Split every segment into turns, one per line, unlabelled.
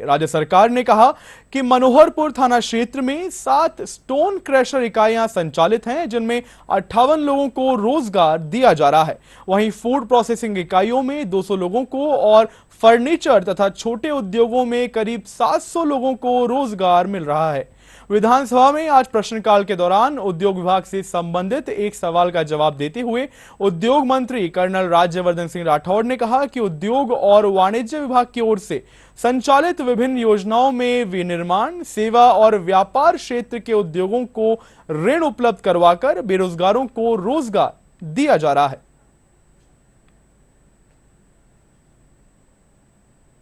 राज्य सरकार ने कहा कि मनोहरपुर थाना क्षेत्र में 7 स्टोन क्रशर इकाइयां संचालित हैं, जिनमें 58 लोगों को रोजगार दिया जा रहा है। वहीं फूड प्रोसेसिंग इकाइयों में 200 लोगों को और फर्नीचर तथा छोटे उद्योगों में करीब 700 लोगों को रोजगार मिल रहा है। विधानसभा में आज प्रश्नकाल के दौरान उद्योग विभाग से संबंधित एक सवाल का जवाब देते हुए उद्योग मंत्री कर्नल राज्यवर्धन सिंह राठौड़ ने कहा कि उद्योग और वाणिज्य विभाग की ओर से संचालित विभिन्न योजनाओं में विनिर्माण, सेवा और व्यापार क्षेत्र के उद्योगों को ऋण उपलब्ध करवाकर बेरोजगारों को रोजगार दिया जा रहा है।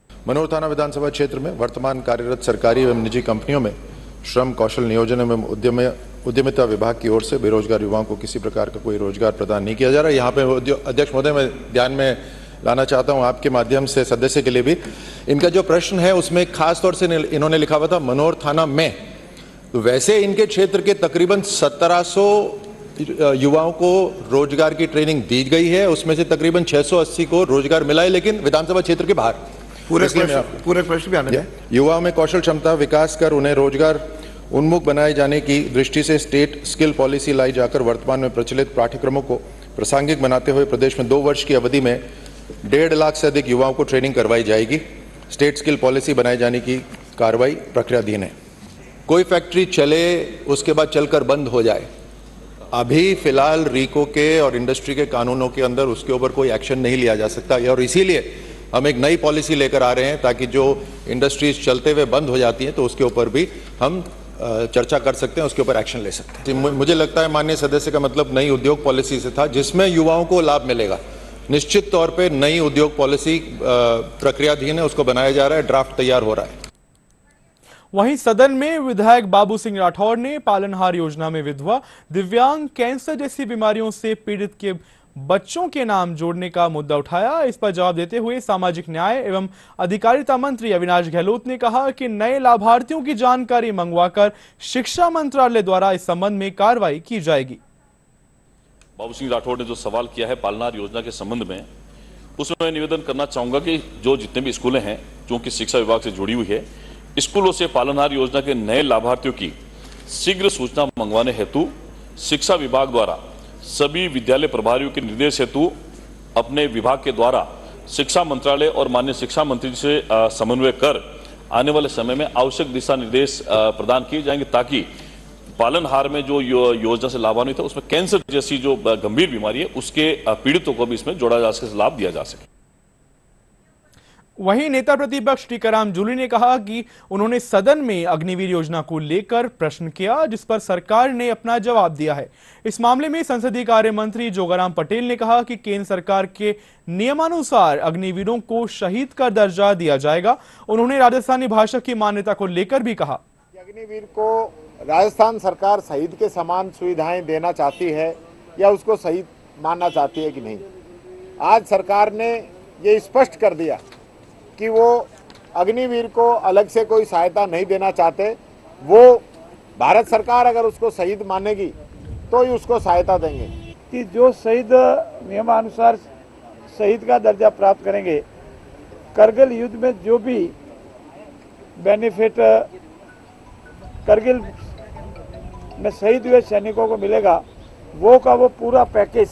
मनोहर थाना विधानसभा क्षेत्र में वर्तमान कार्यरत सरकारी एवं निजी कंपनियों में श्रम कौशल नियोजन एवं उद्यमिता विभाग की ओर से बेरोजगार युवाओं को किसी प्रकार का कोई रोजगार प्रदान नहीं किया जा रहा है। यहाँ पे अध्यक्ष महोदय, मैं ध्यान में लाना चाहता हूँ आपके माध्यम से सदस्य के लिए भी, इनका जो प्रश्न है उसमें खास तौर से इन्होंने लिखा हुआ था मनोहर थाना में, तो वैसे इनके क्षेत्र के तकरीबन 1700 युवाओं को रोजगार की ट्रेनिंग दी गई है, उसमें से तकरीबन 680 को रोजगार मिला है, लेकिन विधानसभा क्षेत्र के बाहर। पूरे प्रश्न भी आने युवाओं में कौशल क्षमता विकास कर उन्हें रोजगार उन्मुख बनाए जाने की दृष्टि से स्टेट स्किल पॉलिसी लाई जाकर वर्तमान में प्रचलित पाठ्यक्रमों को प्रासंगिक बनाते हुए प्रदेश में 2 वर्ष की अवधि में 1.5 लाख से अधिक युवाओं को ट्रेनिंग करवाई जाएगी। स्टेट स्किल पॉलिसी बनाए जाने की कार्रवाई प्रक्रियाधीन है। कोई फैक्ट्री चले उसके बाद चलकर बंद हो जाए, अभी फिलहाल रीको के और इंडस्ट्री के कानूनों के अंदर उसके ऊपर कोई एक्शन नहीं लिया जा सकता, और इसीलिए हम एक नई पॉलिसी लेकर आ रहे हैं ताकि जो इंडस्ट्रीज चलते हुए बंद हो जाती हैं तो उसके ऊपर भी हम चर्चा कर सकते हैं, उसके ऊपर एक्शन ले सकते हैं। मुझे लगता है माननीय सदस्य का मतलब नई उद्योग पॉलिसी से था, जिसमें युवाओं को लाभ मिलेगा। निश्चित तौर पे नई उद्योग पॉलिसी प्रक्रियाधीन है, उसको बनाया जा रहा है, ड्राफ्ट तैयार हो रहा है।
वहीं सदन में विधायक बाबू सिंह राठौड़ ने पालनहार योजना में विधवा, दिव्यांग, कैंसर जैसी बीमारियों से पीड़ित के बच्चों के नाम जोड़ने का मुद्दा उठाया। इस पर जवाब देते हुए सामाजिक न्याय एवं अधिकारिता मंत्री अविनाश गहलोत ने कहा कि नए लाभार्थियों की जानकारी मंगवाकर शिक्षा मंत्रालय द्वारा इस संबंध में कार्रवाई की जाएगी।
बाबू सिंह राठौड़ ने जो सवाल किया है पालनहार योजना के संबंध में, उसमें मैं निवेदन करना चाहूंगा कि जो जितने भी स्कूलें हैं जो कि शिक्षा विभाग से जुड़ी हुई है, स्कूलों से पालनहार योजना के नए लाभार्थियों की शीघ्र सूचना मंगवाने हेतु शिक्षा विभाग द्वारा सभी विद्यालय प्रभारियों के निर्देश हेतु अपने विभाग के द्वारा शिक्षा मंत्रालय और माननीय शिक्षा मंत्री से समन्वय कर आने वाले समय में आवश्यक दिशा निर्देश प्रदान किए जाएंगे, ताकि पालनहार में जो योजना से लाभान्वित है उसमें कैंसर जैसी जो गंभीर बीमारी है उसके पीड़ितों को भी इसमें जोड़ा जा सके, लाभ दिया जा सके।
वहीं नेता प्रतिपक्ष टीकाराम जूली ने कहा कि उन्होंने सदन में अग्निवीर योजना को लेकर प्रश्न किया, जिस पर सरकार ने अपना जवाब दिया है। इस मामले में संसदीय कार्य मंत्री जोगाराम पटेल ने कहा कि केंद्र सरकार के नियमानुसार अग्निवीरों को शहीद का दर्जा दिया जाएगा। उन्होंने राजस्थानी भाषा की मान्यता को लेकर भी कहा,
अग्निवीर को राजस्थान सरकार शहीद के समान सुविधाएं देना चाहती है या उसको शहीद मानना चाहती है कि नहीं। आज सरकार ने ये स्पष्ट कर दिया कि वो अग्निवीर को अलग से कोई सहायता नहीं देना चाहते। वो भारत सरकार अगर उसको शहीद मानेगी तो ही उसको सहायता देंगे।
कि जो शहीद नियमानुसार शहीद का दर्जा प्राप्त करेंगे, करगिल युद्ध में जो भी बेनिफिट करगिल में शहीद हुए सैनिकों को मिलेगा, वो का वो पूरा पैकेज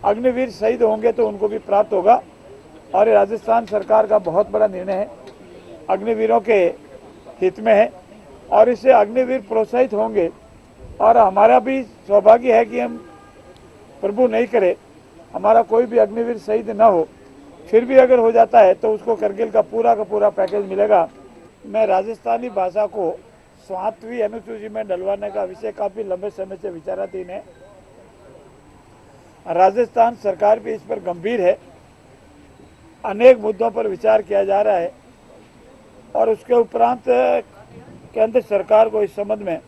अग्निवीर शहीद होंगे तो उनको भी प्राप्त होगा। और राजस्थान सरकार का बहुत बड़ा निर्णय है, अग्निवीरों के हित में है, और इससे अग्निवीर प्रोत्साहित होंगे। और हमारा भी सौभाग्य है कि हम प्रभु नहीं करे हमारा कोई भी अग्निवीर शहीद न हो, फिर भी अगर हो जाता है तो उसको करगिल का पूरा पैकेज मिलेगा। मैं राजस्थानी भाषा को 7वीं अनुसूची में डलवाने का विषय काफ़ी लंबे समय से विचाराधीन है। राजस्थान सरकार भी इस पर गंभीर है, अनेक मुद्दों पर विचार किया जा रहा है और उसके उपरांत केंद्र सरकार को इस संबंध में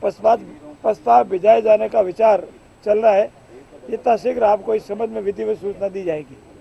प्रस्ताव भिजाए जाने का विचार चल रहा है। इतना शीघ्र आपको इस संबंध में विधिवत सूचना दी जाएगी।